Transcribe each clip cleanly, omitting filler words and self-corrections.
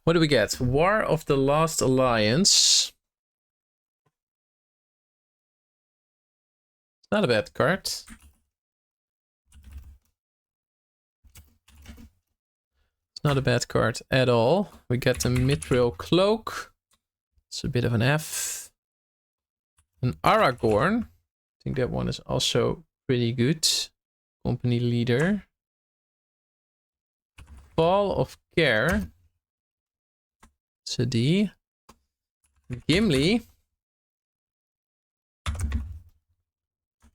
What do we get? War of the Last Alliance. It's not a bad card. It's not a bad card at all. We get the Mithril Cloak. It's a bit of an F. An Aragorn. I think that one is also pretty good. Company Leader. Fall of Care. It's a D. Gimli.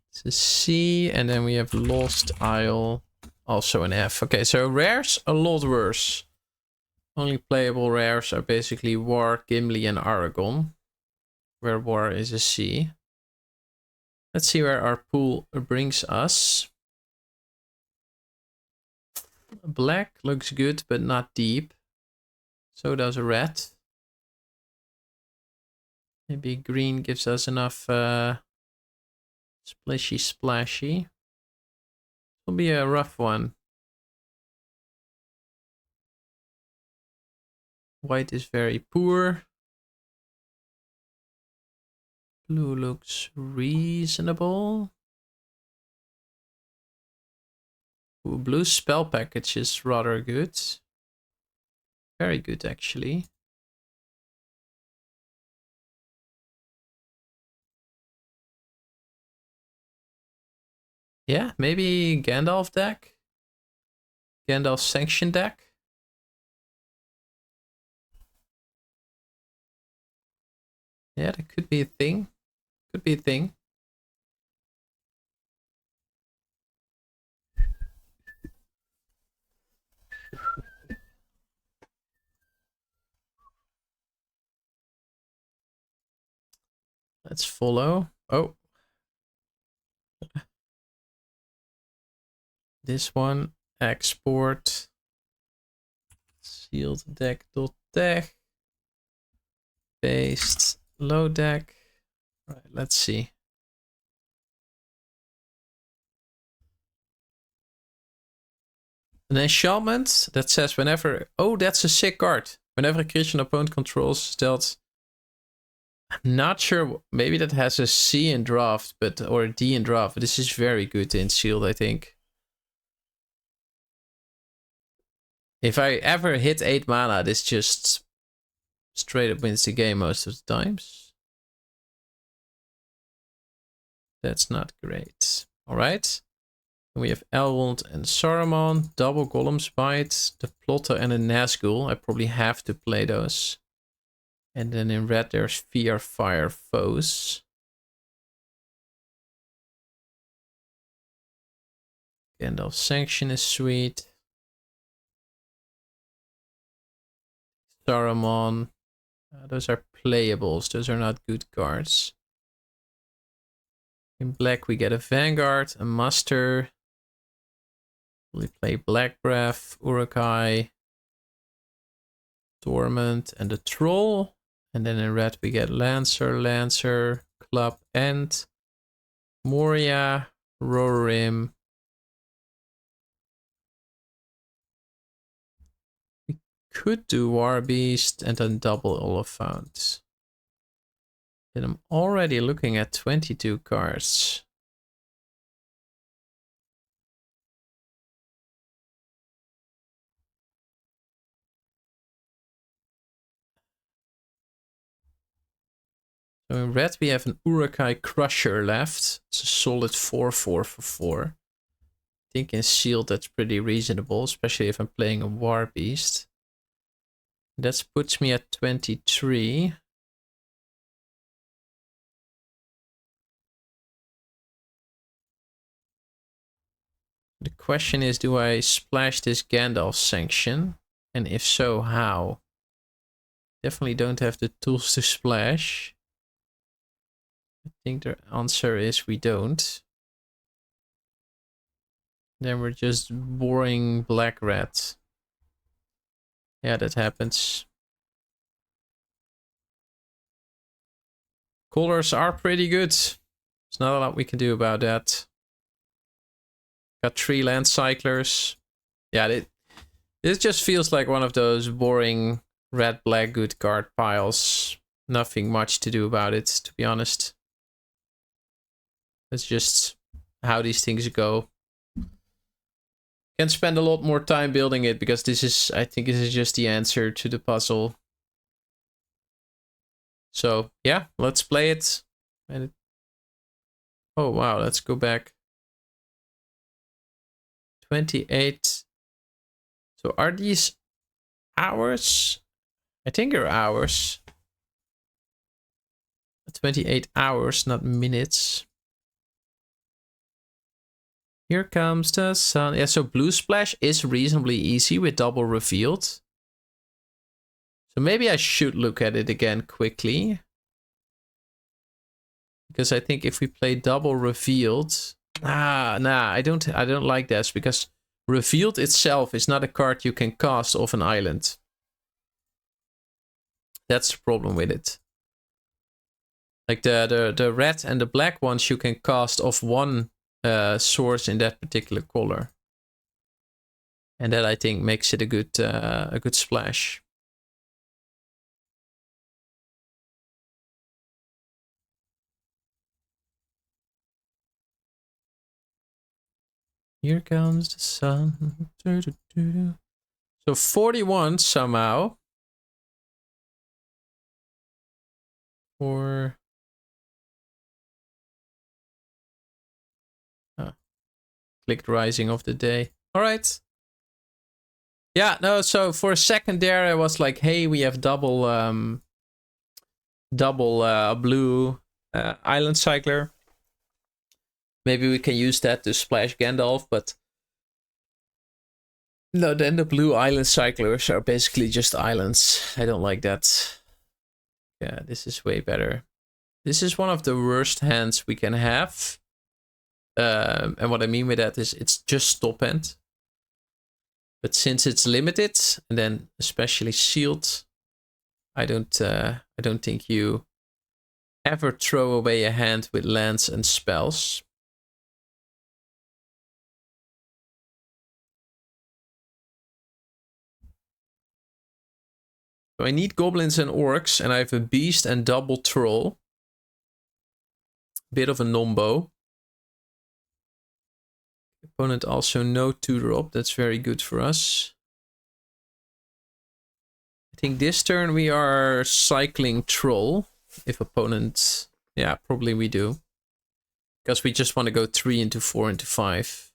It's a C. And then we have Lost Isle. Also an F. Okay, so rares a lot worse. Only playable rares are basically War, Gimli, and Aragon. Where War is a C. Let's see where our pool brings us. Black looks good, but not deep. So does red. Maybe green gives us enough splashy splashy. Will be a rough one. White is very poor. Blue looks reasonable. Ooh, blue spell package is rather good. Very good, actually. Yeah, maybe Gandalf deck. Gandalf Sanction deck. Yeah, that could be a thing. Could be a thing. Let's follow. Oh. This one. Export. Sealed deck.tech. Paste. Load deck. All right, let's see. An enchantment that says whenever... Oh, that's a sick card. Whenever a creature an opponent controls is dealt... I'm not sure. Maybe that has a C in draft, but or a D in draft. But this is very good in sealed, I think. If I ever hit 8 mana, this just straight up wins the game most of the times. That's not great. All right. We have Elrond and Saruman, double Golem's Bite, the Plotter and a Nazgul. I probably have to play those. And then in red there's Fear Fire Foes. Gandalf Sanction is sweet. Saruman. Those are playables. Those are not good cards. In black we get a Vanguard, a Muster. We play Black Breath, Urukai, Torment, and the Troll. And then in red we get Lancer, Club, and Moria, Rorim. We could do War Beast and then double Oliphant. And I'm already looking at 22 cards. So in red we have an Urukai Crusher left. It's a solid 4/4 for 4. I think in sealed that's pretty reasonable, especially if I'm playing a War Beast. That puts me at 23. The question is, do I splash this Gandalf Sanction? And if so, how? Definitely don't have the tools to splash. I think the answer is we don't. Then we're just boring black-red. Yeah, that happens. Colors are pretty good. There's not a lot we can do about that. Got 3 land cyclers. Yeah, it just feels like one of those boring red, black, good card piles. Nothing much to do about it, to be honest. That's just how these things go. Can spend a lot more time building it because this is, I think this is just the answer to the puzzle. So yeah, let's play it. And oh wow, let's go back. 28. So are these hours? I think they're hours. 28 hours, not minutes. Here comes the sun. Yeah, so blue splash is reasonably easy with double revealed. So maybe I should look at it again quickly. Because I think if we play double revealed... I don't like this because revealed itself is not a card you can cast off an island. That's the problem with it. Like the red and the black ones you can cast off one source in that particular color. And that I think makes it a good splash. Here comes the sun. So 41 somehow. Or clicked rising of the day. All right. Yeah, no, so for a second there I was like, hey, we have double blue island cycler. Maybe we can use that to splash Gandalf, but no, then the blue island cyclers are basically just islands. I don't like that. Yeah, this is way better. This is one of the worst hands we can have. And what I mean with that is it's just top end. But since it's limited, and then especially sealed, I don't think you ever throw away a hand with lands and spells. So I need goblins and orcs, and I have a beast and double troll. Bit of a nombo. Opponent also no 2-drop. That's very good for us. I think this turn we are cycling troll. If opponent... Yeah, probably we do. Because we just want to go 3 into 4 into 5.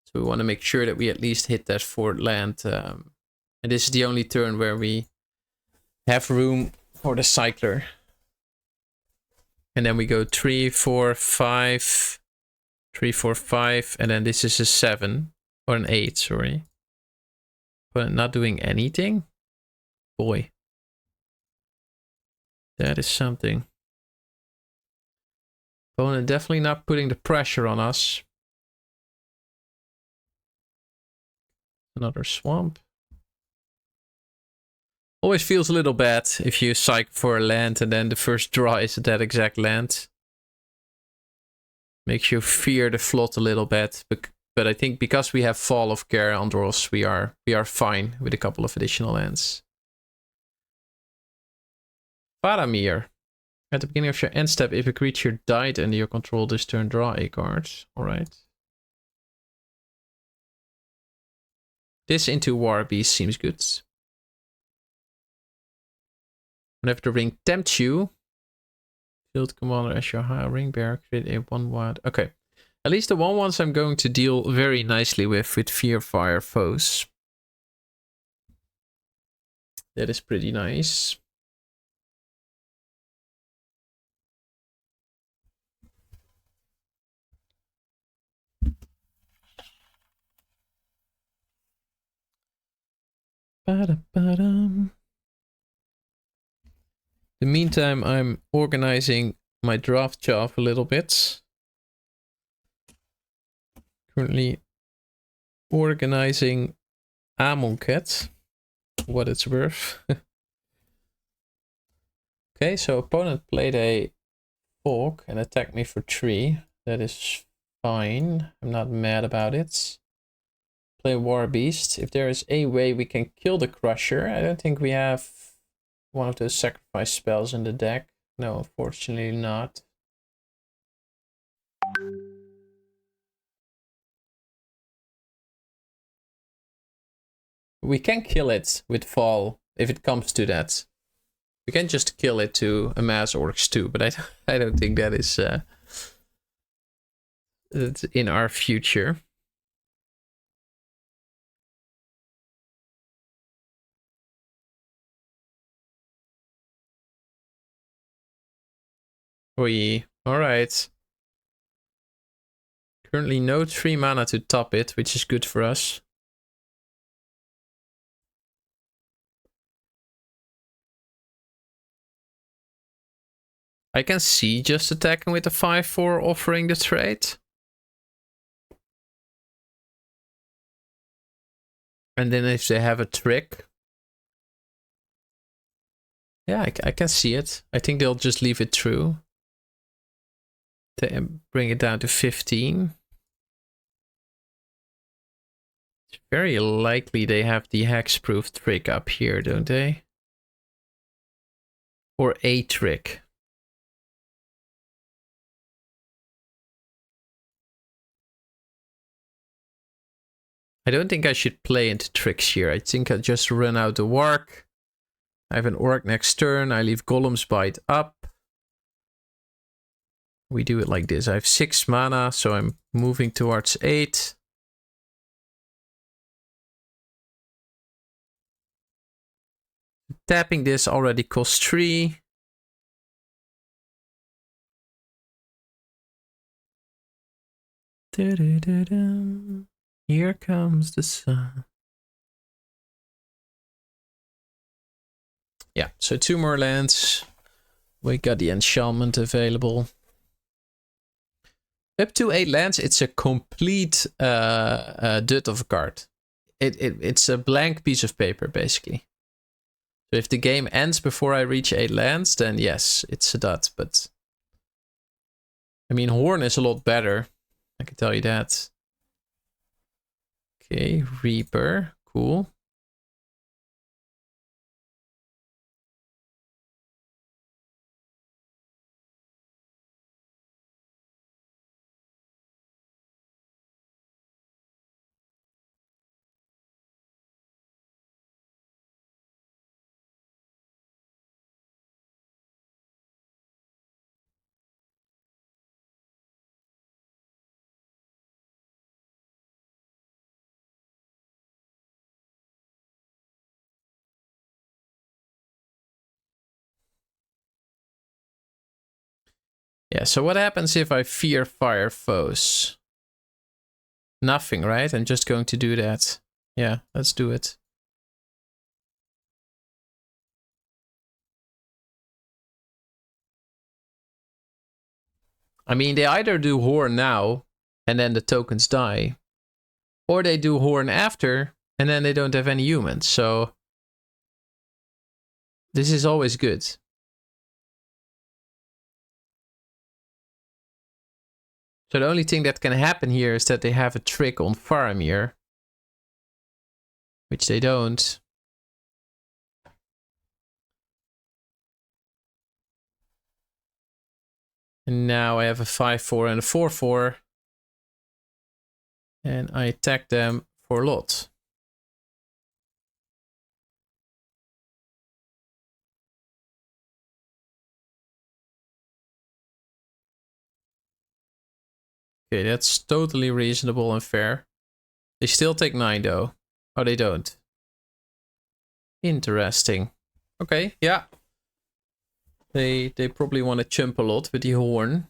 So we want to make sure that we at least hit that 4th land. And this is the only turn where we have room for the cycler. And then we go 3, 4, 5, 3, 4, 5, and then this is a 7 or an 8, sorry. But not doing anything? Boy. That is something. Opponent definitely not putting the pressure on us. Another swamp. Always feels a little bad if you cycle for a land and then the first draw is that exact land. Makes you fear the flot a little bit. But I think because we have Fall of Care Andros, we are fine with a couple of additional lands. Faramir. At the beginning of your end step, if a creature died under your control this turn, draw a card. Alright. This into War Beast seems good. Whenever the ring tempts you, field commander as your high ring bearer, create a 1/1. Okay. At least the 1/1s I'm going to deal very nicely with Fear Fire foes. That is pretty nice. In the meantime, I'm organizing my draft job a little bit. Currently organizing Amonkhet, what it's worth. Okay, so opponent played a fork and attacked me for 3. That is fine. I'm not mad about it. Play War Beast. If there is a way we can kill the Crusher, I don't think we have one of those sacrifice spells in the deck. No, unfortunately not. We can kill it with Fall if it comes to that. We can just kill it to amass orcs too, but I don't think that is in our future. Alright. Currently no 3 mana to top it, which is good for us. I can see just attacking with the 5/4 offering the trade. And then if they have a trick. Yeah, I can see it. I think they'll just leave it true. To bring it down to 15. It's very likely they have the hexproof trick up here, don't they? Or a trick. I don't think I should play into tricks here. I think I just run out the Warg. I have an Orc next turn. I leave Golem's Bite up. We do it like this. I have 6 mana, so I'm moving towards 8. Tapping this already costs 3. Here comes the sun. Yeah, so 2 more lands. We got the enchantment available. Up to 8 lands, it's a complete dud of a card. It's a blank piece of paper, basically. So if the game ends before I reach 8 lands, then yes, it's a dud. But I mean, Horn is a lot better. I can tell you that. Okay, Reaper, cool. Yeah, so what happens if I fear fire foes? Nothing, right? I'm just going to do that. Yeah, let's do it. I mean, they either do Horn now, and then the tokens die, or they do Horn after, and then they don't have any humans, so this is always good. So the only thing that can happen here is that they have a trick on Faramir, which they don't. And now I have a 5/4 and a 4/4. And I attack them for a lot. Okay, that's totally reasonable and fair. They still take 9 though. Oh, they don't. Interesting. Okay, yeah. They probably want to chump a lot with the Horn.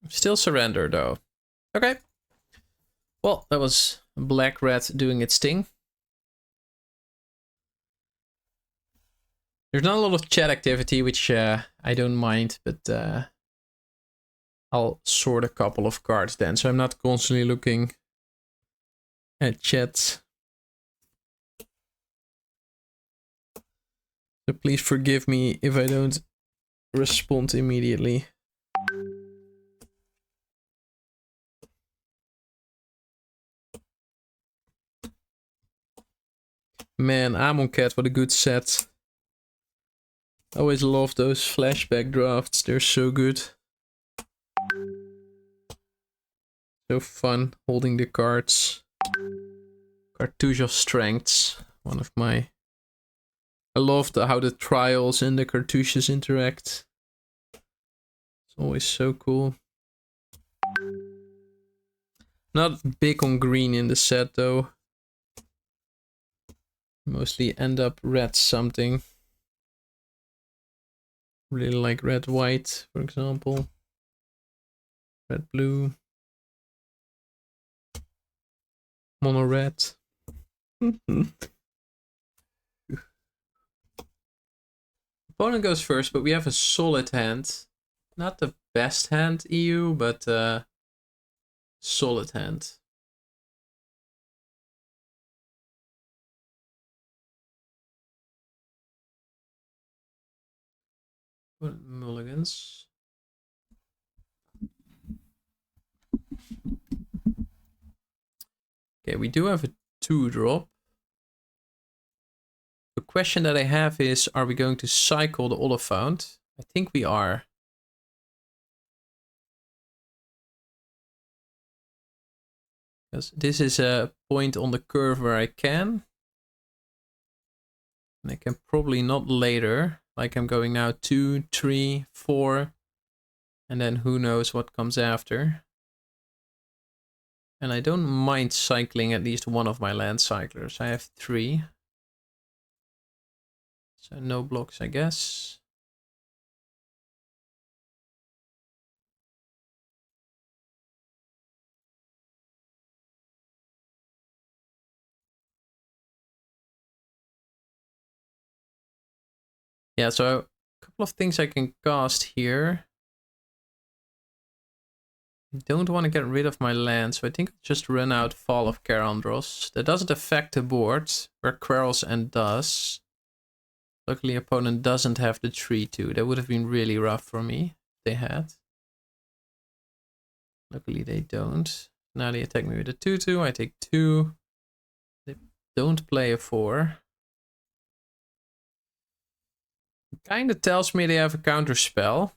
Still surrender though. Okay. Well, that was Black Rat doing its thing. There's not a lot of chat activity, which I don't mind, but I'll sort a couple of cards then, so I'm not constantly looking at chats. So please forgive me if I don't respond immediately. Man, Amonkhet, what a good set. I always love those flashback drafts, they're so good. So fun, holding the cards. Cartouche of Strengths, one of my... I love how the trials and the cartouches interact. It's always so cool. Not big on green in the set though. Mostly end up red something. Really like red white, for example. Red blue. Mono red. Opponent goes first, but we have a solid hand. Not the best hand, EU, but solid hand. Mulligans. Okay, we do have a 2-drop. The question that I have is, are we going to cycle the Oliphant? I think we are. Because this is a point on the curve where I can. And I can probably not later. Like I'm going now 2, 3, 4. And then who knows what comes after. And I don't mind cycling at least one of my land cyclers. I have 3. So no blocks, I guess. Yeah, so a couple of things I can cast here. I don't want to get rid of my land, so I think I'll just run out Fall of Karandros. That doesn't affect the board, where Quarrel's End does. Luckily, opponent doesn't have the 3-2. That would have been really rough for me if they had. Luckily, they don't. Now they attack me with a 2-2. I take 2. They don't play a 4. It kind of tells me they have a counter spell.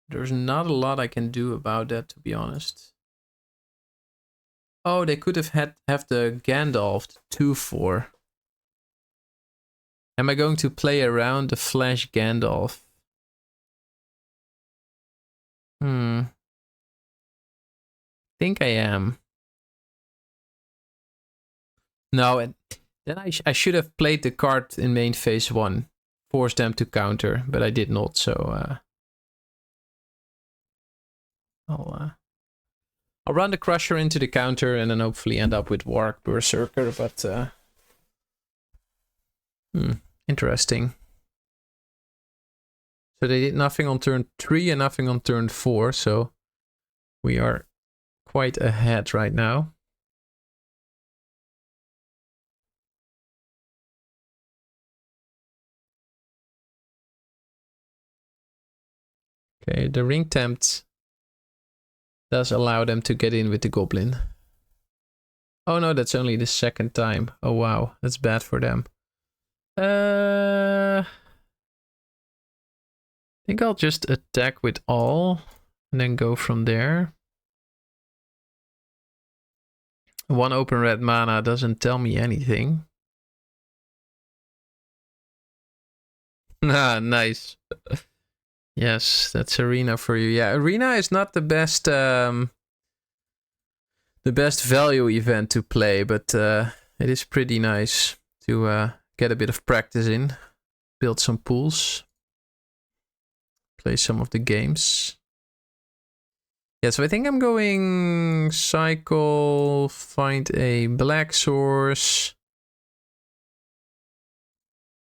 There's not a lot I can do about that, to be honest. Oh, they could have the Gandalf 2-4. Am I going to play around the Flash Gandalf? I think I am. No, and then I should have played the card in main phase 1. Force them to counter, but I did not, so... I'll run the Crusher into the counter and then hopefully end up with Warg Berserker, but... interesting. So they did nothing on turn 3 and nothing on turn 4, so we are quite ahead right now. Okay, the Ring Tempt does allow them to get in with the Goblin. Oh no, that's only the second time. Oh wow, that's bad for them. I think I'll just attack with all and then go from there. 1 open red mana doesn't tell me anything. Ah, nice. Yes, that's Arena for you. Yeah, Arena is not the best value event to play, but it is pretty nice to get a bit of practice in, build some pools, play some of the games. Yeah, so I think I'm going cycle, find a black source,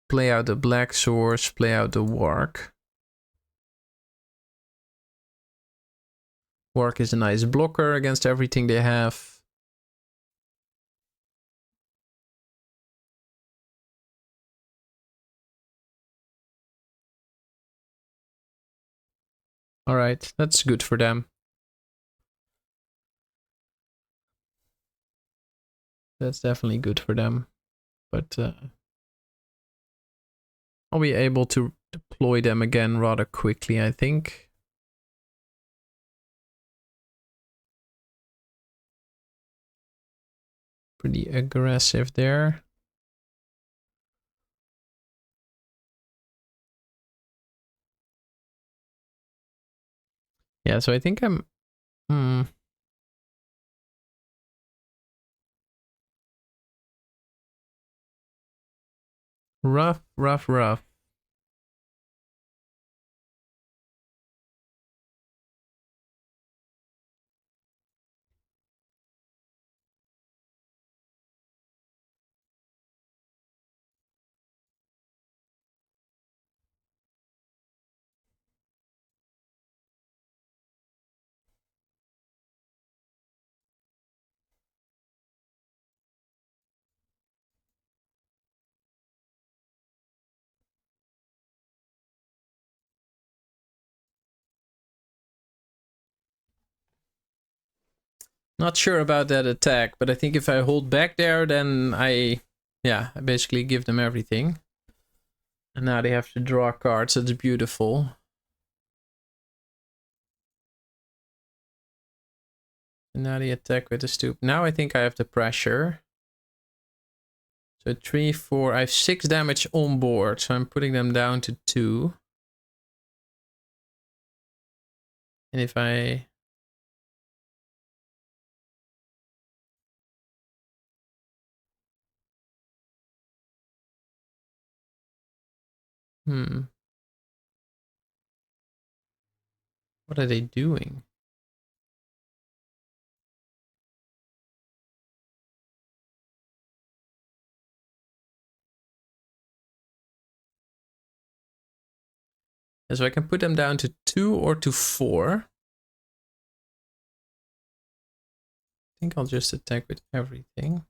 play out the black source, play out the Warg. Warg is a nice blocker against everything they have. Alright, that's good for them. That's definitely good for them. But I'll be able to deploy them again rather quickly, I think. Pretty aggressive there. Yeah, so I think I'm... Rough, rough, rough. Not sure about that attack, but I think if I hold back there, then I basically give them everything. And now they have to draw cards. That's beautiful. And now they attack with the stoop. Now I think I have the pressure. So 3, 4. I have 6 damage on board, so I'm putting them down to 2. And if I... What are they doing? So I can put them down to 2 or to 4. I think I'll just attack with everything.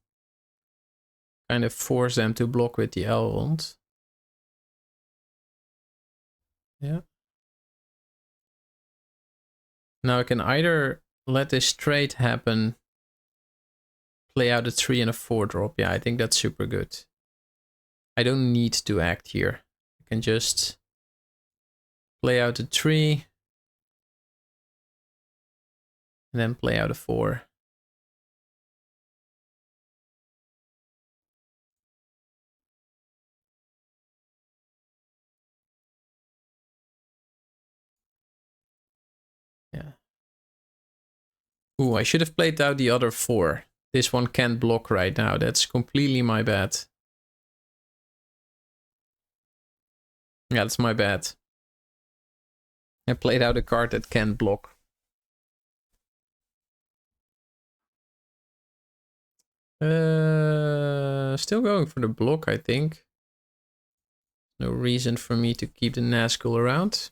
Kind of force them to block with the Elrond. Yeah. Now I can either let this trade happen, play out a 3 and a 4 drop. Yeah, I think that's super good. I don't need to act here. I can just play out a 3 and then play out a 4. Yeah. Ooh, I should have played out the other 4. This one can't block right now. That's completely my bad. Yeah, that's my bad. I played out a card that can block. Still going for the block, I think. No reason for me to keep the Nazgul around.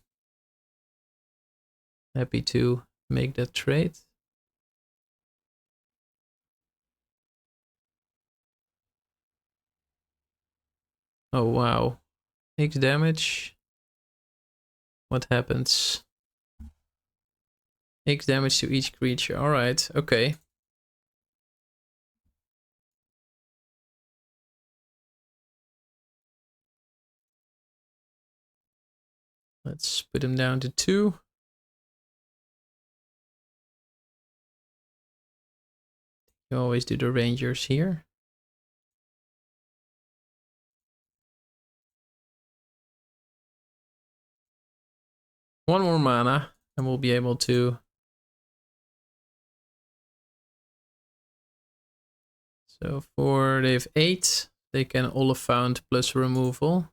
Happy to make that trade. Oh wow. X damage. What happens? X damage to each creature. Alright, okay. Let's put him down to 2. You always do the Rangers here. One more mana and we'll be able to... So for they have 8, they can Oliphant plus removal.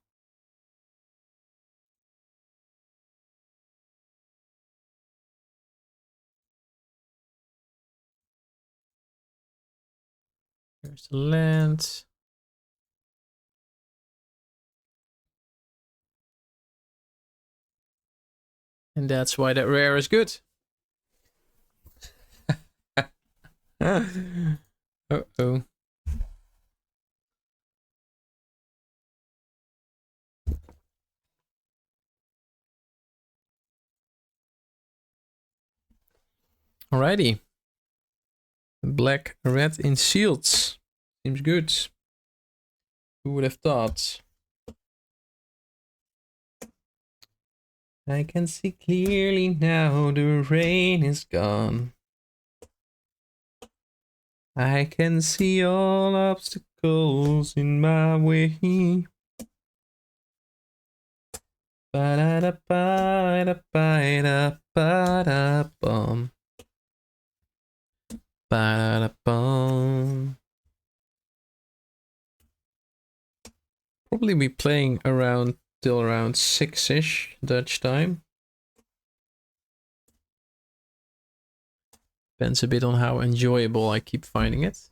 Here's the land. And that's why that rare is good. Uh-oh. Alrighty. Black, red in shields. Seems good. Who would have thought? I can see clearly now the rain is gone. I can see all obstacles in my way. Ba-da-da-ba-da-ba-da-ba-da-bum. Ba-da-da-bum. Probably be playing around till around 6-ish Dutch time. Depends a bit on how enjoyable I keep finding it.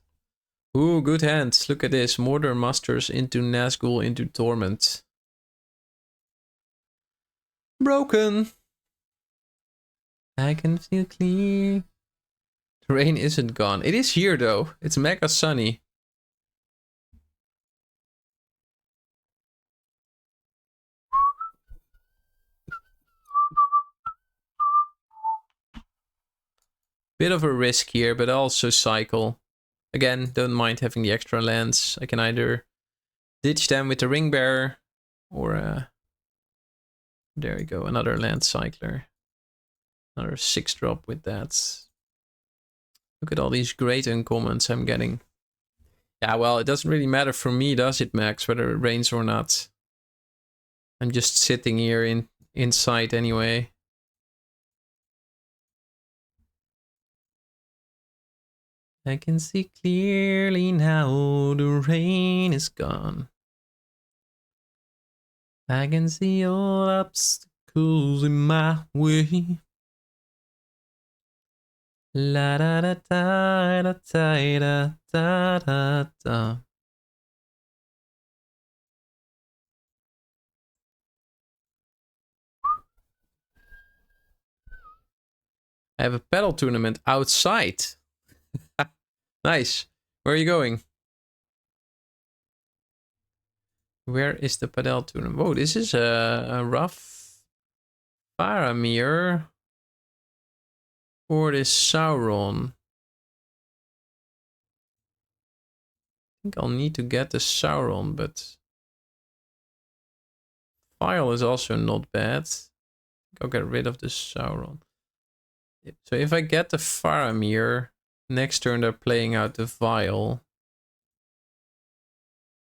Ooh, good hand. Look at this. Mortar Masters into Nazgul into Torment. Broken. I can feel clear. The rain isn't gone. It is here though. It's mega sunny. Bit of a risk here, but also cycle. Again, don't mind having the extra lands. I can either ditch them with the ring bearer or there we go, another land cycler. Another 6-drop with that. Look at all these great uncommons I'm getting. Yeah, well, it doesn't really matter for me, does it, Max, whether it rains or not. I'm just sitting here inside anyway. I can see clearly now the rain is gone. I can see all obstacles in my way. La da da da da da da da da. I have a paddle tournament outside. Nice. Where are you going? Where is the paddle tournament? Whoa, this is a rough Faramir. Or this Sauron. I think I'll need to get the Sauron, but File is also not bad. I'll get rid of the Sauron. So if I get the Faramir, next turn they're playing out the Vial.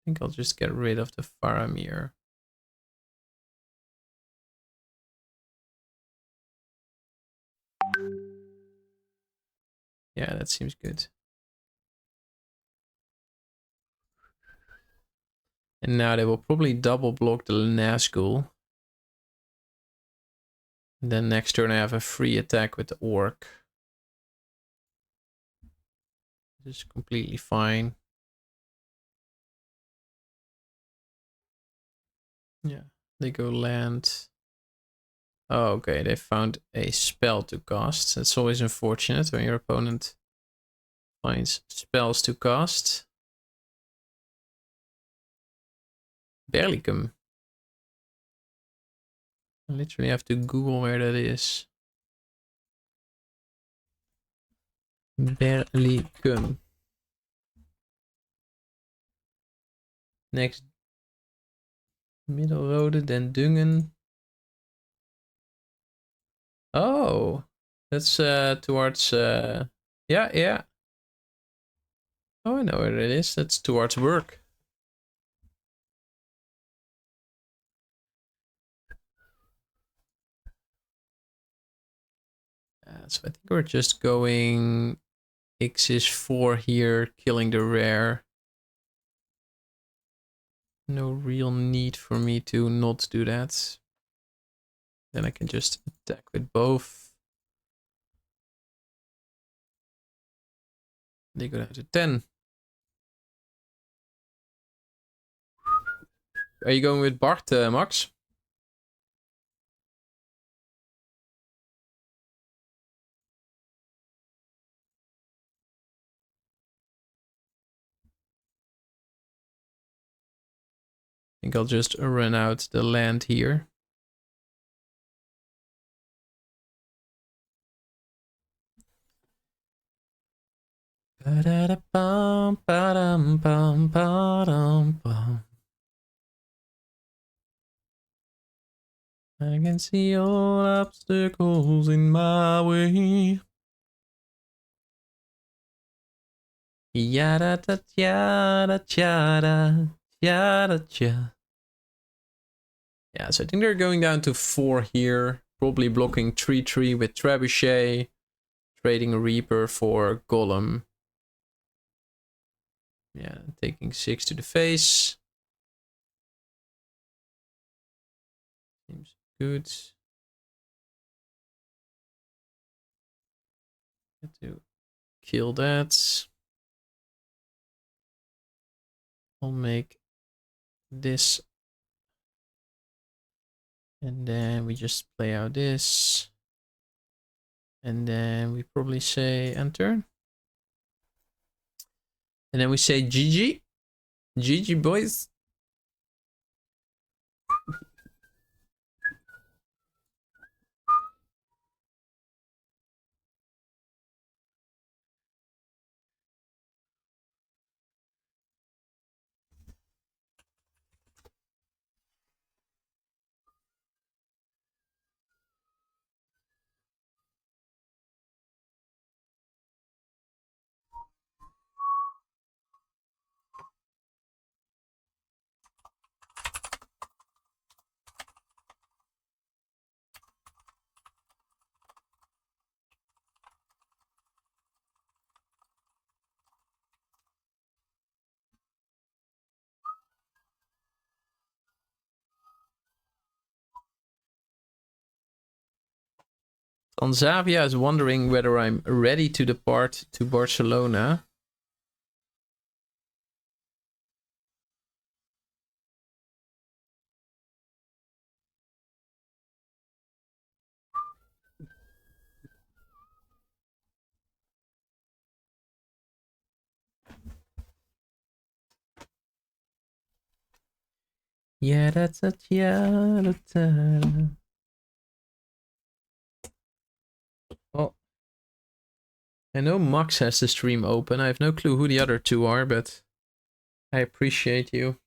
I think I'll just get rid of the Faramir. Yeah, that seems good. And now they will probably double block the Nazgul. And then next turn I have a free attack with the Orc. This is completely fine. Yeah, they go land. Oh, okay, they found a spell to cast. That's always unfortunate when your opponent finds spells to cast. Berlicum. I literally have to Google where that is. Berlicum. Next. Middelrode, then Dungen. Oh, that's towards yeah. Oh, I know where it is. That's towards work. So I think we're just going X is 4 here, killing the rare. No real need for me to not do that. Then I can just attack with both. They go down to 10. Are you going with Bart, Max? I think I'll just run out the land here. Ba-da-da-bum, ba-dum, bum, ba-dum, bum. I can see all obstacles in my way. Yada da yada yada yada yada. Yeah, so I think they're going down to 4 here. Probably blocking 3/3 with Trebuchet. Trading a Reaper for Golem. Yeah, taking 6 to the face. Seems good. Have to kill that. I'll make this. And then we just play out this. And then we probably say end turn. And then we say GG. GG, boys. Anzavia is wondering whether I'm ready to depart to Barcelona. Yeah, that's a yeah. Oh, I know Max has the stream open. I have no clue who the other two are, but I appreciate you.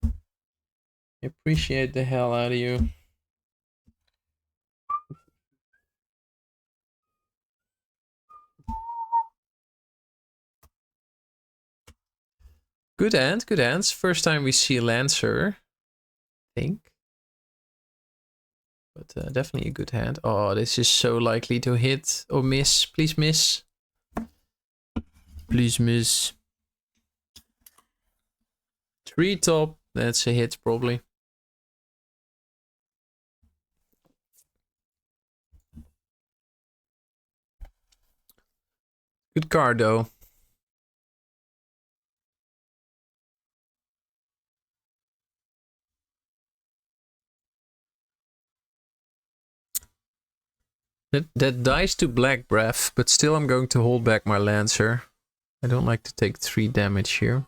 I appreciate the hell out of you. Good hand, good hands. First time we see Lancer, I think. But definitely a good hand. Oh, this is so likely to hit or miss. Please miss. Please miss. 3 top. That's a hit probably. Good card though. That dies to Black Breath, but still I'm going to hold back my Lancer. I don't like to take 3 damage here.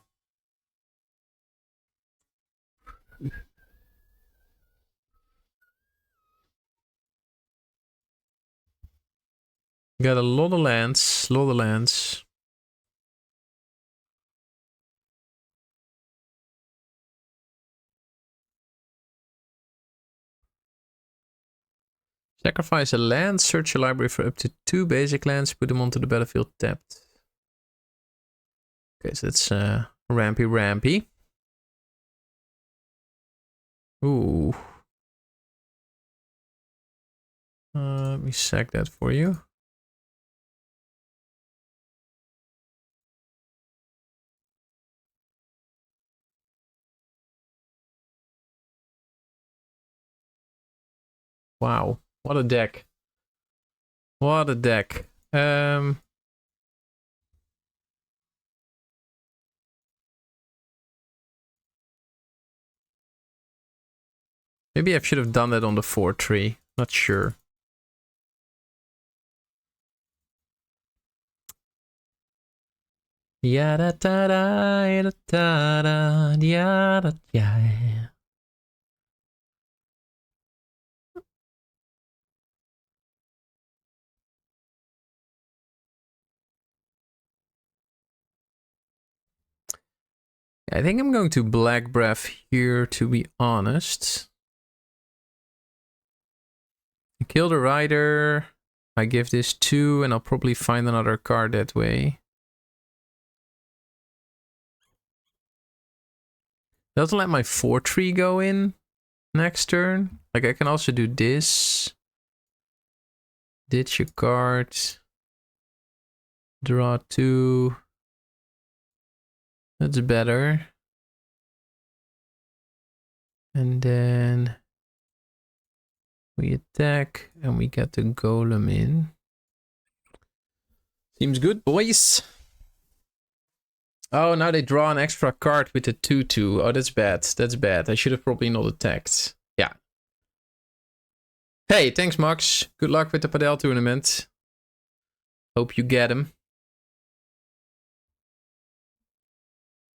Got a lot of lands, Sacrifice a land, search your library for up to 2 basic lands, put them onto the battlefield tapped. Okay, so that's rampy. Ooh. Let me sack that for you. Wow, what a deck. What a deck. Maybe I should have done that on the 4-3. Not sure. Yada da da yada da yada yeah. I think I'm going to Black Breath here, to be honest. I kill the rider. I give this 2, and I'll probably find another card that way. Doesn't let my 4-3 go in next turn. Like, I can also do this. Ditch a card. Draw 2. That's better. And then we attack and we get the golem in. Seems good, boys. Oh, now they draw an extra card with a 2-2. Oh, that's bad. That's bad. I should have probably not attacked. Yeah. Hey, thanks, Max. Good luck with the Padel tournament. Hope you get him.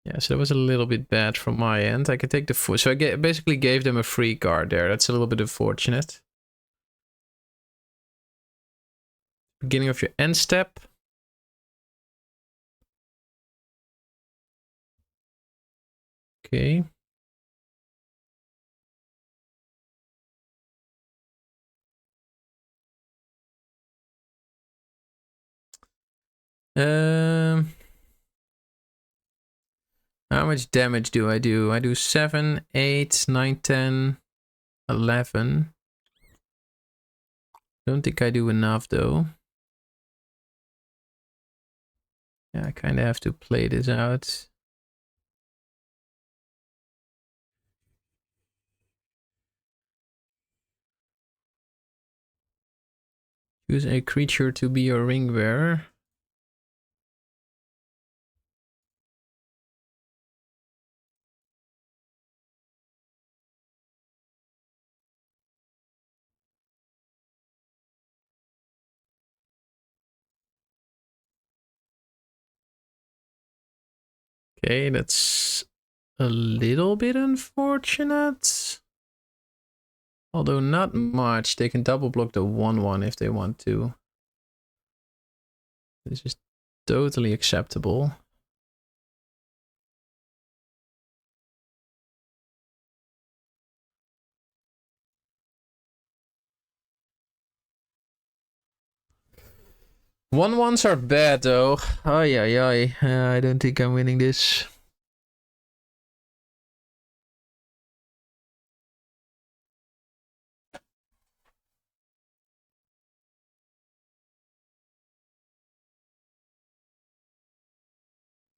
Yeah, so that was a little bit bad from my end. I could take the 4. So I basically gave them a free card there. That's a little bit unfortunate. Beginning of your end step. Okay. How much damage do? I do 7, 8, 9, 10, 11. Don't think I do enough though. Yeah, I kind of have to play this out. Use a creature to be a ring bearer. Okay, that's a little bit unfortunate. Although not much. They can double block the 1/1 if they want to. This is totally acceptable. One ones are bad though. Ay ay ay. I don't think I'm winning this.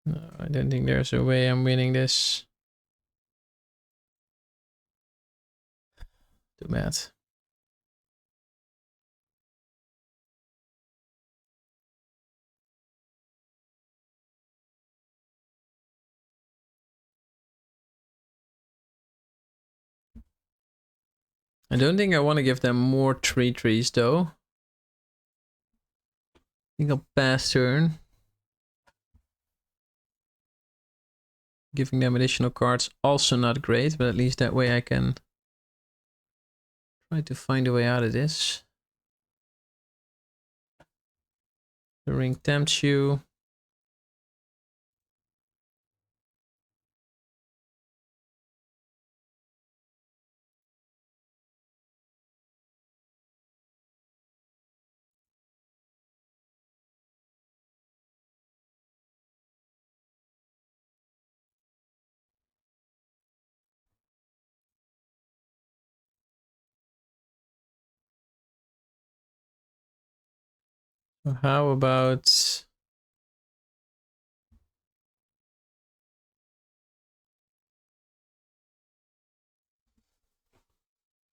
No, I don't think there's a way I'm winning this. Too bad. I don't think I want to give them more 3/3s though. I think I'll pass turn. Giving them additional cards also not great, but at least that way I can try to find a way out of this. The ring tempts you. How about...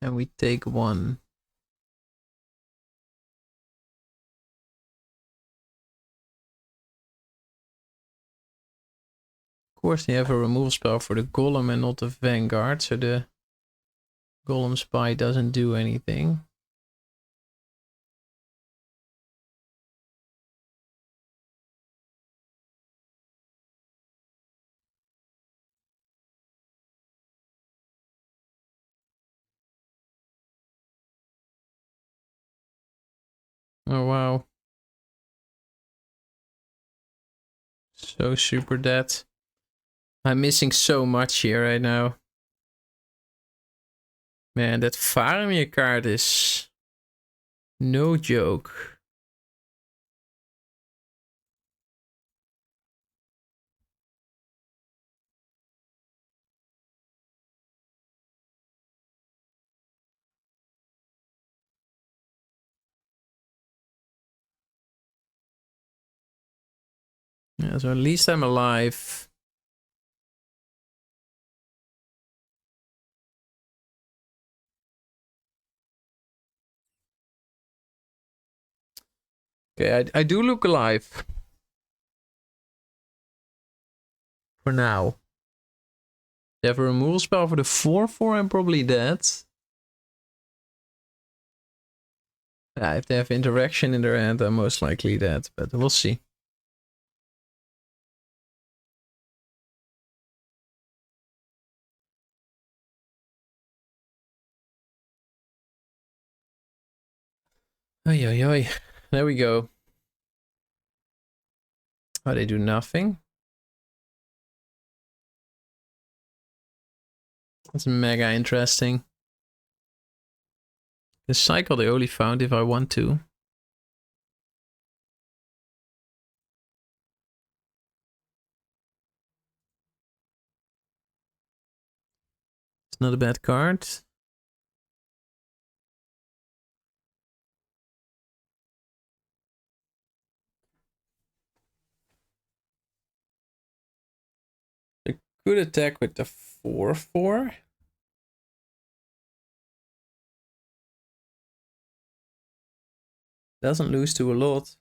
and we take 1. Of course, they have a removal spell for the Golem and not the Vanguard, so the Golem Spy doesn't do anything. Oh wow. So super dead. I'm missing so much here right now. Man, that Faramir card is no joke. Yeah, so at least I'm alive. Okay, I do look alive. For now. They have a removal spell for the 4/4, I'm probably dead. Yeah, if they have interaction in their hand, I'm most likely dead, but we'll see. Oi, oi, oi. There we go. Oh, they do nothing. That's mega interesting. The cycle they only found if I want to. It's not a bad card. They could attack with the 4/4. Doesn't lose to a lot.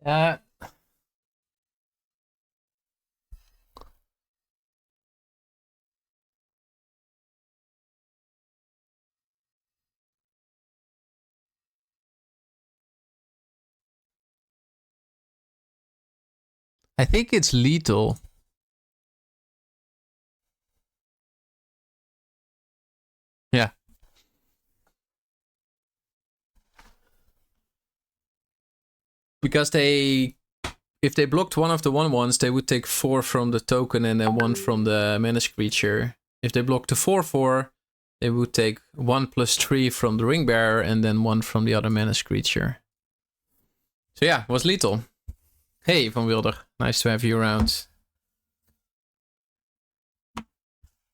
Uh, I think it's lethal. Because if they blocked one of the 1/1s, they would take 4 from the token and then 1 from the menace creature. If they blocked the 4/4, they would take 1 plus 3 from the ring bearer and then 1 from the other menace creature. So yeah, it was lethal. Hey, Van Wilder. Nice to have you around.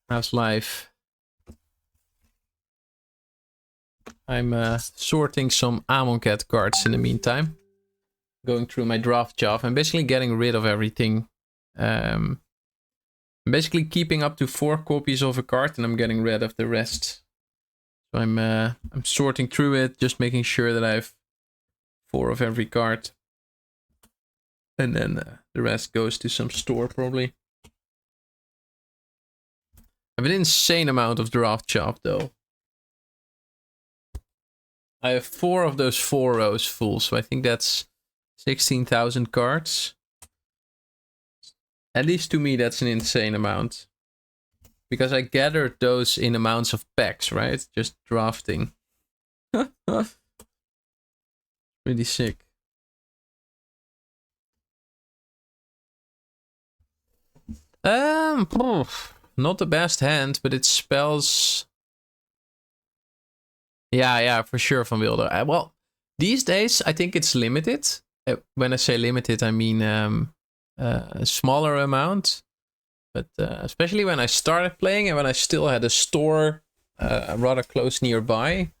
How's life? I'm sorting some Amonkhet cards in the meantime. Going through my draft job. I'm basically getting rid of everything. I'm basically keeping up to 4 copies of a card and I'm getting rid of the rest. So I'm sorting through it, just making sure that I have 4 of every card. And then the rest goes to some store probably. I have an insane amount of draft job though. I have 4 of those 4 rows full, so I think that's 16,000 cards. At least to me, that's an insane amount. Because I gathered those in amounts of packs, right? Just drafting. Really sick. Not the best hand, but it spells... Yeah, for sure, Van Wilder. Well, these days, I think it's limited. When I say limited, I mean a smaller amount. But especially when I started playing and when I still had a store rather close nearby,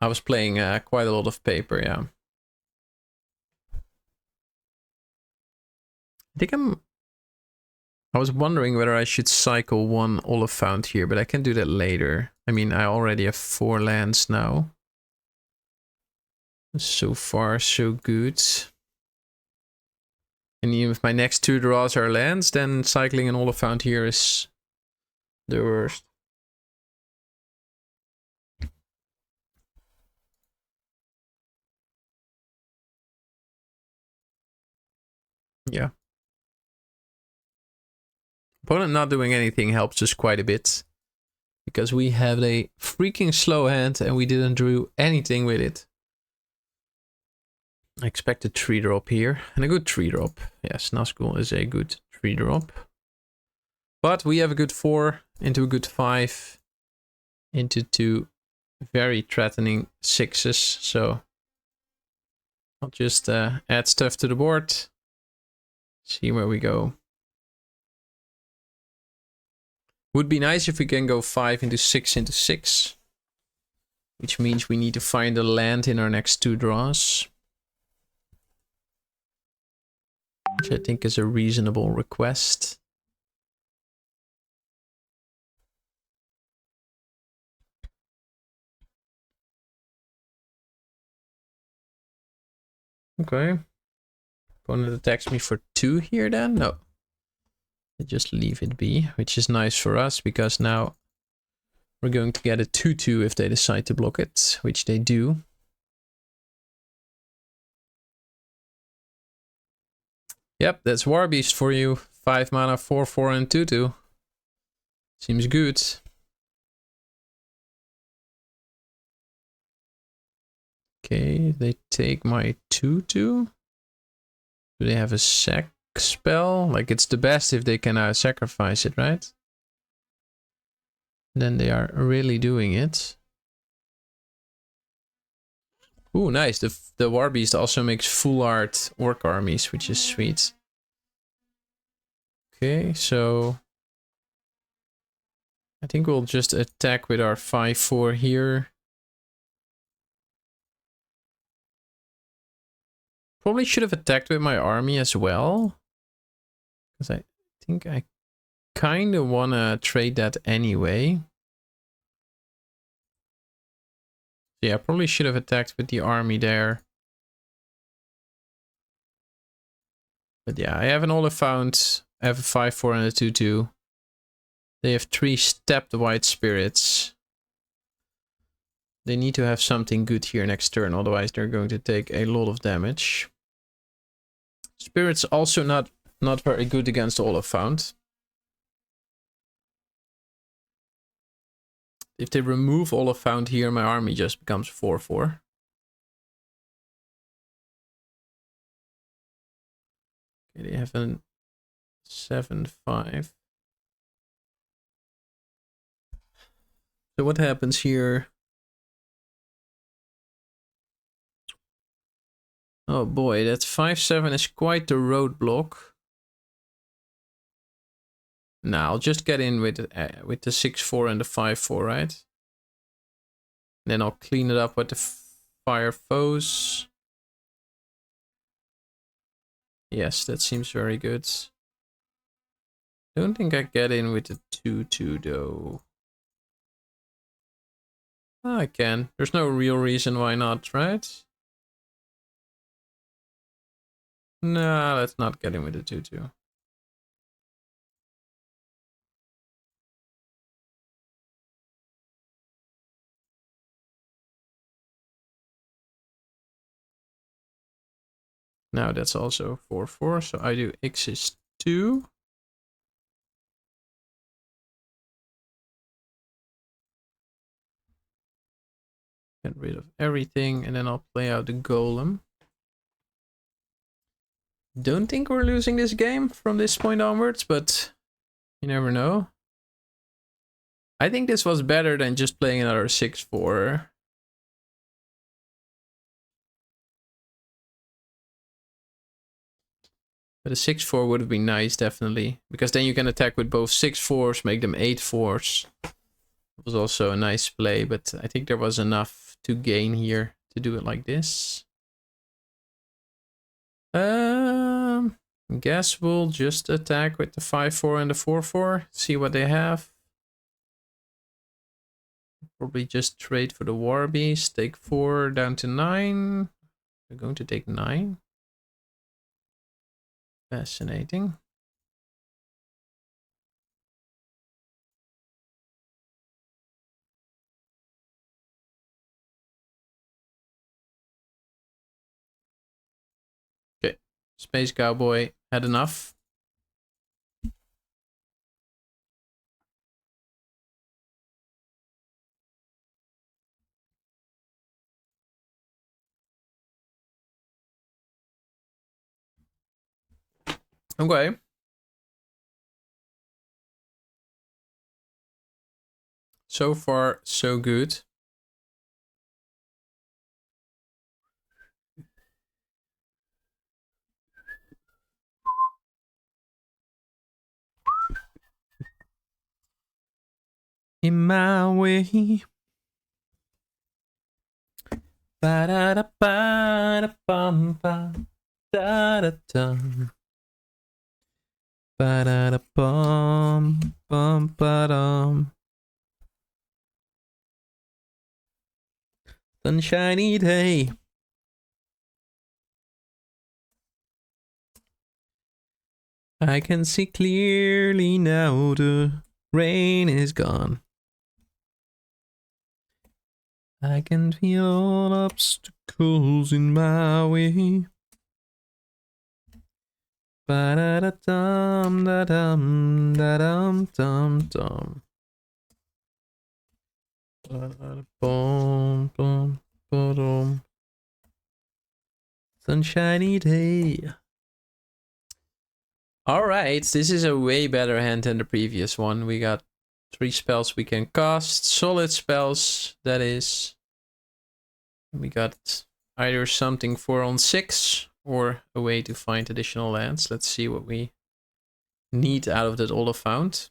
I was playing quite a lot of paper, yeah. I was wondering whether I should cycle 1 Oliphant here, but I can do that later. I mean, I already have 4 lands now. So far, so good. And even if my next 2 draws are lands, then cycling an Oliphant here is the worst. Yeah. Opponent not doing anything helps us quite a bit. Because we have a freaking slow hand and we didn't do anything with it. I expect a 3-drop here. And a good 3-drop. Yes, Nazgul is a good 3-drop. But we have a good 4 into a good 5. Into 2 very threatening 6s. So I'll just add stuff to the board. See where we go. Would be nice if we can go 5 into 6 into 6. Which means we need to find a land in our next 2 draws. Which I think is a reasonable request. Okay. Opponent attacks me for 2 here then? No. They just leave it be, which is nice for us because now we're going to get a 2/2 if they decide to block it, which they do. Yep, that's Warbeast for you. 5 mana, 4/4 and 2/2. Seems good. Okay, they take my 2/2. Do they have a sack spell? Like, it's the best if they can sacrifice it, right? Then they are really doing it. Ooh, nice. The Warbeast also makes full art orc armies, which is sweet. Okay, so I think we'll just attack with our 5/4 here. Probably should have attacked with my army as well. Because I think I kind of want to trade that anyway. Yeah, I probably should have attacked with the army there. But yeah, I have an Oliphant. I have a 5/4 and a 2/2. They have 3 stepped white spirits. They need to have something good here next turn, otherwise they're going to take a lot of damage. Spirits also not very good against Oliphant. If they remove Oliphant here, my army just becomes 4/4. Okay, they have a 7-5. So what happens here? Oh boy, that 5-7 is quite the roadblock. Now I'll just get in with the 6-4 and the 5-4, right? Then I'll clean it up with the fire foes. Yes, that seems very good. Don't think I get in with the 2-2 though. Oh, I can. There's no real reason why not, right? No, let's not get in with the 2-2. Now that's also 4-4, so I do X is 2. Get rid of everything, and then I'll play out the golem. Don't think we're losing this game from this point onwards, but you never know. I think this was better than just playing another 6-4. But a 6-4 would have been nice, definitely. Because then you can attack with both 6-4s, make them 8-4s. It was also a nice play, but I think there was enough to gain here to do it like this. Guess we'll just attack with the 5-4 and the 4-4. See what they have. Probably just trade for the War Beast. Take 4 down to 9. We're going to take 9. Fascinating. Okay. Space Cowboy had enough. Okay. So far, so good. In my way. Ba-da-da-ba-da-bum-bum. Da-da-dum. Ba-da-da-bum. Bum-ba-dum. Sunshiny day. I can see clearly now the rain is gone. I can feel all obstacles in my way. Ba-da-da-dum, da-dum, da-dum, dum, dum. Ba-da-da-bum, bum, ba-dum. Sunshiny day. Alright, this is a way better hand than the previous one. We got 3 spells we can cast. Solid spells, that is. We got either something 4 on 6 or a way to find additional lands. Let's see what we need out of that Oliphant.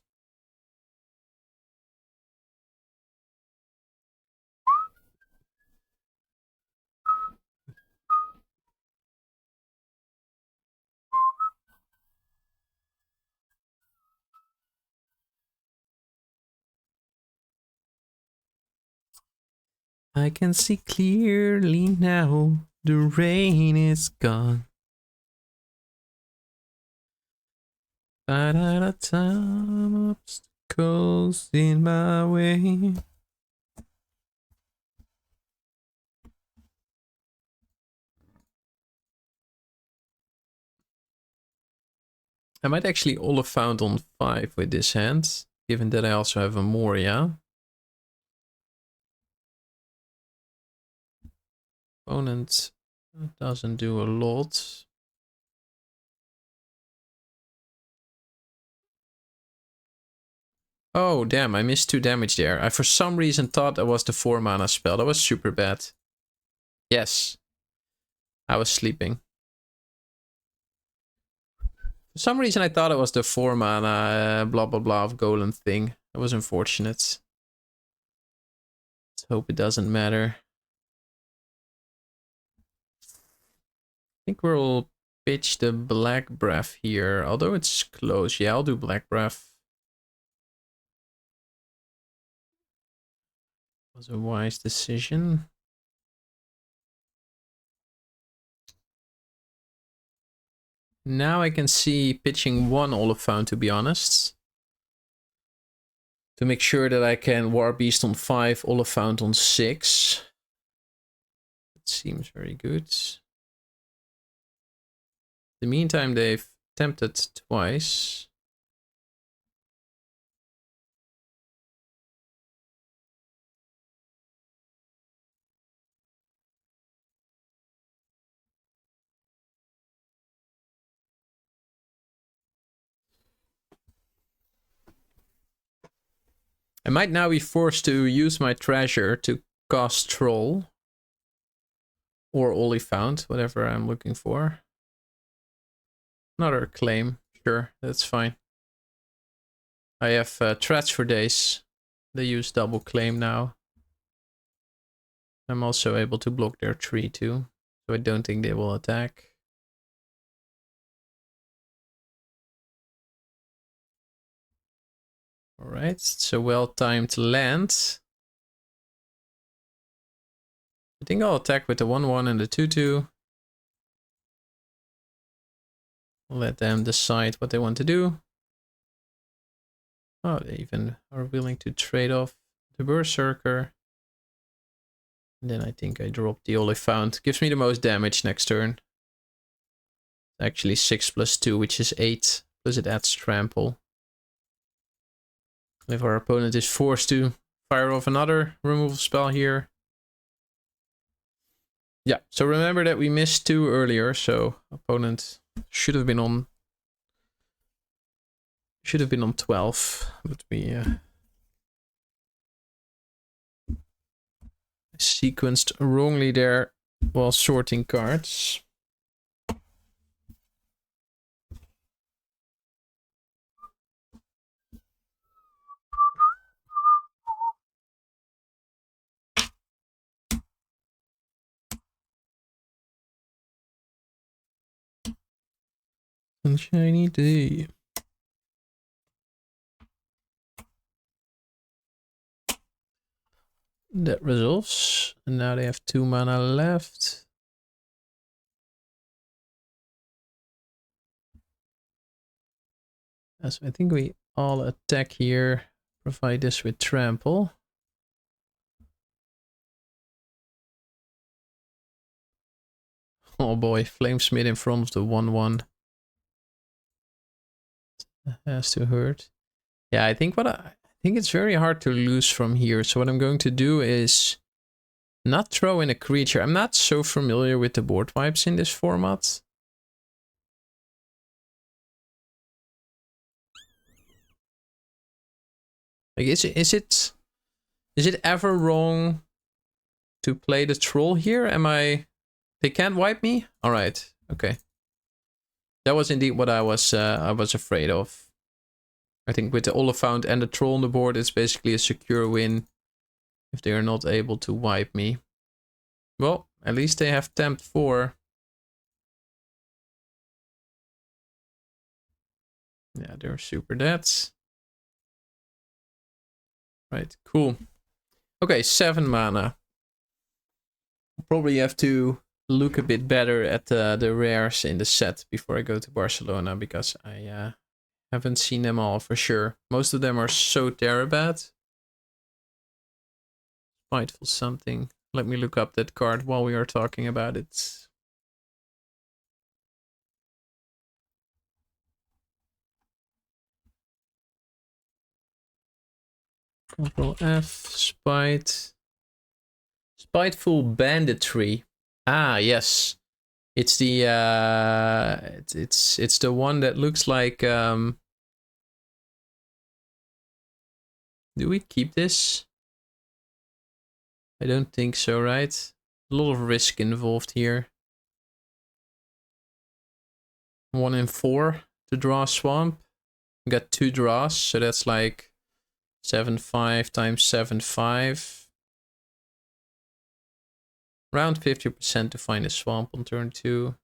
I can see clearly now, the rain is gone. Time obstacles in my way. I might actually Oliphant on 5 with this hand, given that I also have a Moria. Opponent doesn't do a lot. Oh, damn, I missed 2 damage there. I for some reason thought that was the 4 mana spell. That was super bad. Yes. I was sleeping. For some reason I thought it was the 4 mana blah blah blah of Golem thing. It was unfortunate. Let's hope it doesn't matter. I think we'll pitch the Black Breath here, although it's close. Yeah, I'll do Black Breath. Was a wise decision. Now I can see pitching 1 Oliphant, to be honest. To make sure that I can War Beast on 5, Oliphant on 6. It seems very good. In the meantime, they've attempted twice. I might now be forced to use my treasure to cast Troll. Or Oliphant, whatever I'm looking for. Another claim. Sure, that's fine. I have threats for days. They use double claim now. I'm also able to block their tree too. So I don't think they will attack. Alright, it's a well-timed land. I think I'll attack with the 1-1 and the 2-2. Let them decide what they want to do. Oh, they even are willing to trade off the Berserker. And then I think I drop the Oliphant. Gives me the most damage next turn. Actually 6 plus 2, which is 8. Plus it adds trample. If our opponent is forced to fire off another removal spell here. Yeah, so remember that we missed 2 earlier, so opponent should have been on 12, but we sequenced wrongly there while sorting cards. Sunshiny day. That resolves, and now they have 2 mana left. So I think we all attack here, provide this with trample. Oh boy, Flamesmith in front of the 1-1. Has to hurt. Yeah, I think I think it's very hard to lose from here. So what I'm going to do is not throw in a creature. I'm not so familiar with the board wipes in this format. Like, is it ever wrong to play the troll here? They can't wipe me? All right. Okay. That was indeed what I was afraid of. I think with the Oliphant and the troll on the board, it's basically a secure win if they are not able to wipe me. Well, at least they have tempt 4. Yeah, they're super dead. Right, cool. Okay, 7 mana. Probably have to look a bit better at the rares in the set before I go to Barcelona, because I haven't seen them all for sure. Most of them are so bad. Spiteful something. Let me look up that card while we are talking about it. Control F, Spite. Spiteful Banditry. Ah, yes. It's the it's the one that looks like Do we keep this? I don't think so, right? A lot of risk involved here. 1 in 4 to draw a swamp. We got 2 draws, so that's like 7-5 times 7-5. Around 50% to find a swamp on turn 2.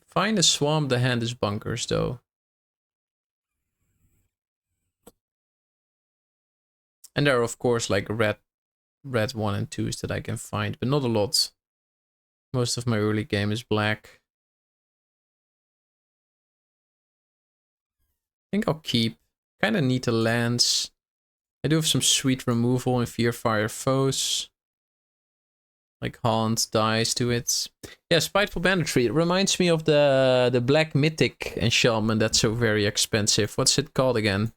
Find a swamp, the hand is bunkers though. And there are of course like red 1 and 2s that I can find, but not a lot. Most of my early game is black. I think I'll keep. Kind of need the lands. I do have some sweet removal and Fear Fire Foes. Like Haunt dies to it. Yeah, Spiteful Banditry. It reminds me of the Black Mythic enchantment that's so very expensive. What's it called again?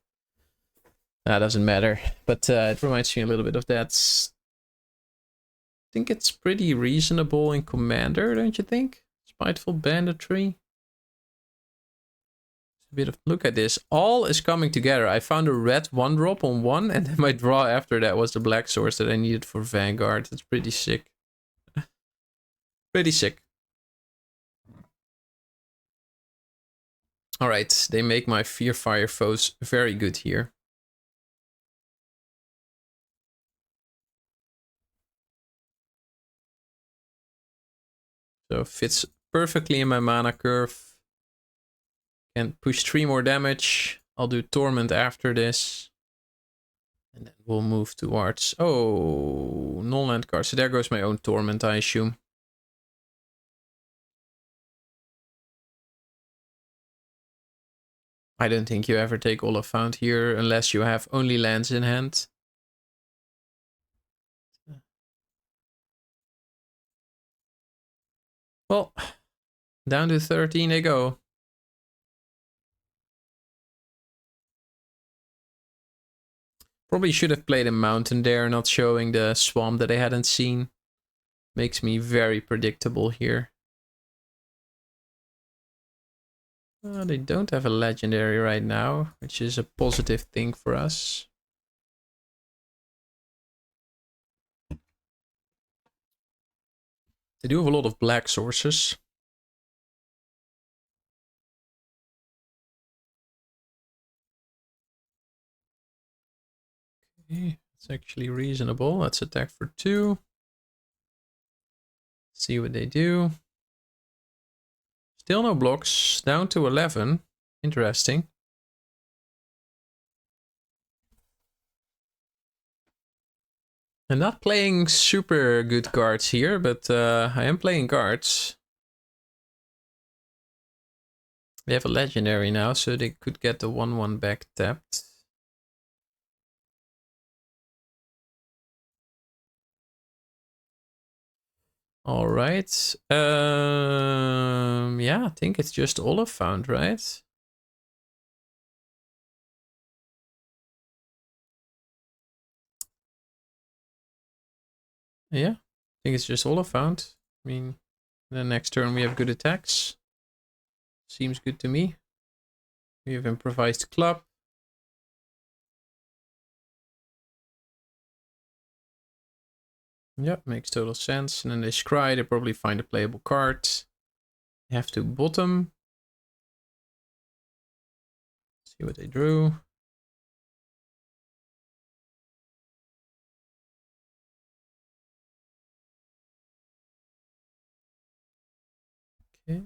That doesn't matter. But it reminds me a little bit of that. I think it's pretty reasonable in Commander, don't you think? Spiteful Banditry. A bit of look at this. All is coming together. I found a red 1-drop on 1, and then my draw after that was the black source that I needed for Vanguard. It's pretty sick. Pretty sick. Alright, they make my Fear Fire Foes very good here. So fits perfectly in my mana curve. Can push 3 more damage. I'll do Torment after this. And then we'll move towards... Oh, non-land card. So there goes my own Torment, I assume. I don't think you ever take Oliphant here unless you have only lands in hand. Well, down to 13 they go. Probably should have played a mountain there, not showing the swamp that I hadn't seen. Makes me very predictable here. They don't have a legendary right now, which is a positive thing for us. They do have a lot of black sources. Okay, it's actually reasonable. Let's attack for 2. See what they do. Still no blocks, down to 11. Interesting. I'm not playing super good cards here, but I am playing cards. They have a legendary now, so they could get the 1/1 back tapped. All right. Yeah, I think it's just Oliphant, right? Yeah, I think it's just Oliphant. I mean, the next turn we have good attacks. Seems good to me. We have improvised club. Yep, makes total sense. And then they scry, they probably find a playable card. They have to bottom. See what they drew. Okay.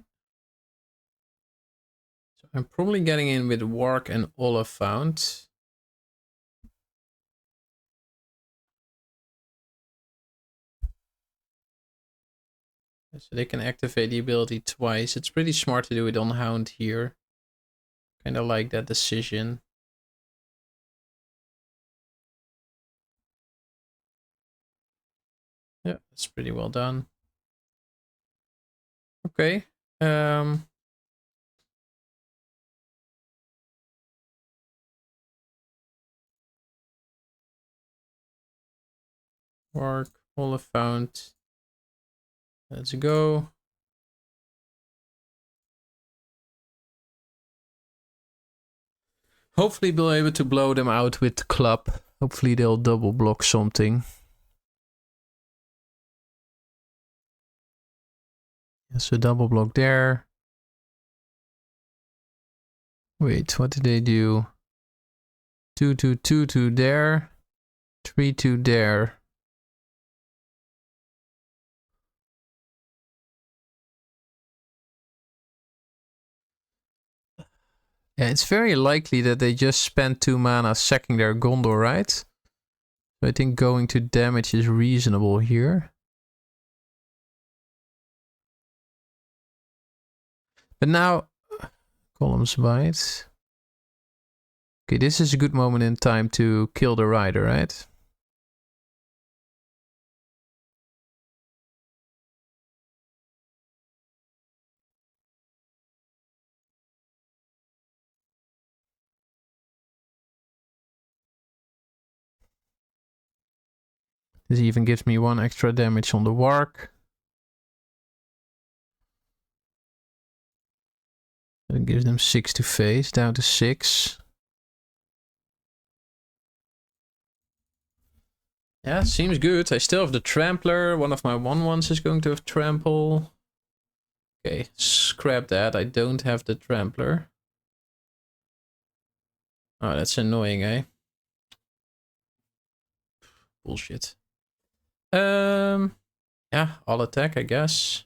So I'm probably getting in with Warg and Oliphant. So they can activate the ability twice. It's pretty smart to do it on Hound here. Kind of like that decision. Yeah, that's pretty well done. Okay. Warg, Oliphant. Let's go. Hopefully we'll be able to blow them out with the club. Hopefully they'll double block something. Yes, a double block there. Wait, what did they do? 2-2-2-2 there. 3-2 there. Yeah, it's very likely that they just spent 2 mana sacking their Gondor, right? So I think going to damage is reasonable here. But now, columns bite. Okay, this is a good moment in time to kill the rider, right? This even gives me 1 extra damage on the Warg. It gives them 6 to face, down to 6. Yeah, seems good. I still have the Trampler. One of my 1/1s is going to have Trample. Okay, scrap that. I don't have the Trampler. Oh, that's annoying, eh? Bullshit. Yeah, I'll attack, I guess.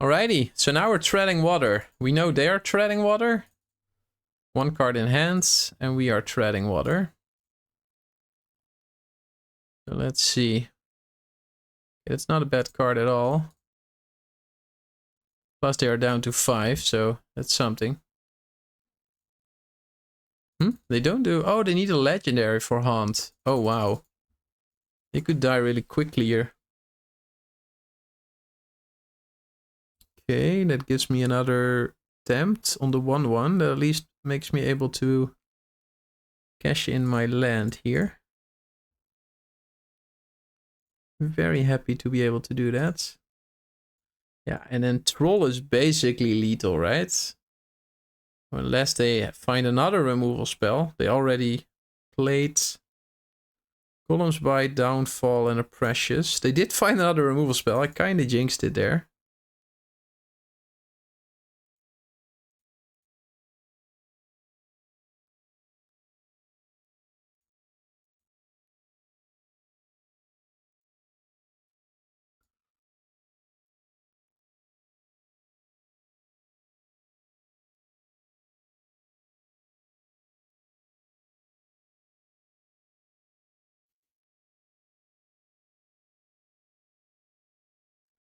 Alrighty, so now we're treading water. We know they are treading water. 1 card in hand, and we are treading water. So let's see. It's not a bad card at all. Plus they are down to 5, so that's something. They don't do... Oh, they need a legendary for Haunt. Oh, wow. They could die really quickly here. Okay, that gives me another attempt on the 1/1. That at least makes me able to cash in my land here. Very happy to be able to do that. Yeah, and then Troll is basically lethal, right? Unless they find another removal spell. They already played Columns by Downfall and a Precious. They did find another removal spell. I kind of jinxed it there.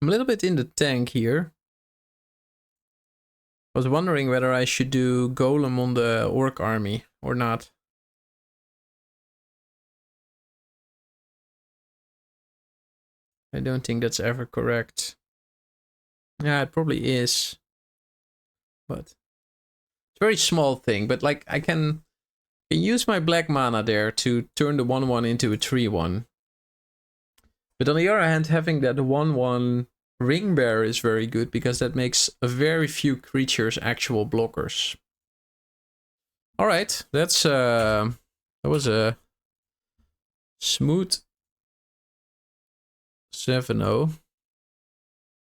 I'm a little bit in the tank here. I was wondering whether I should do Golem on the Orc army or not. I don't think that's ever correct. Yeah, it probably is. But it's a very small thing. But like I can use my black mana there to turn the 1/1 into a 3/1. But on the other hand, having that 1/1 Ring Bearer is very good because that makes a very few creatures actual blockers. Alright, that's that was a smooth 7-0.